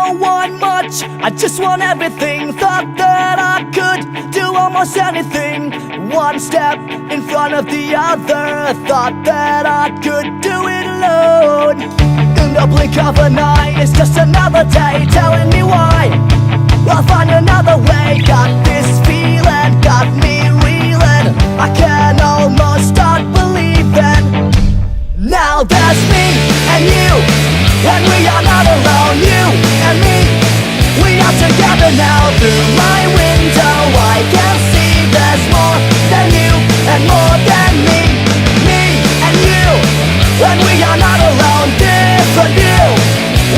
don't want much, I just want everything. Thought that I could do almost anything, one step in front of the other. Thought that I could do it alone. In the blink of an eye, it's just another day telling me why. I'll find another way. Got this feeling, got me reeling. I can almost start believing. Now there's me and you, and we are not alone. You and me, we are together now. Through my window I can see there's more than you and more than me. Me and you, and we are not alone. Different you,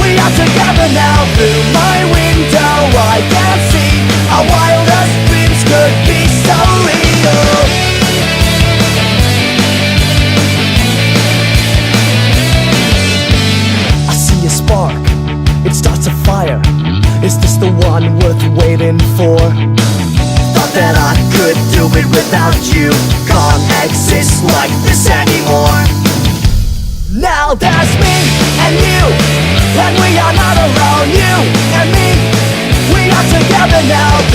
we are together now. Through my window I can see our wildest dreams could be so real. Spark, it starts a fire. Is this the one worth waiting for? Thought that I could do it without you. Can't exist like this anymore. Now there's me and you, and we are not alone. You and me, we are together now.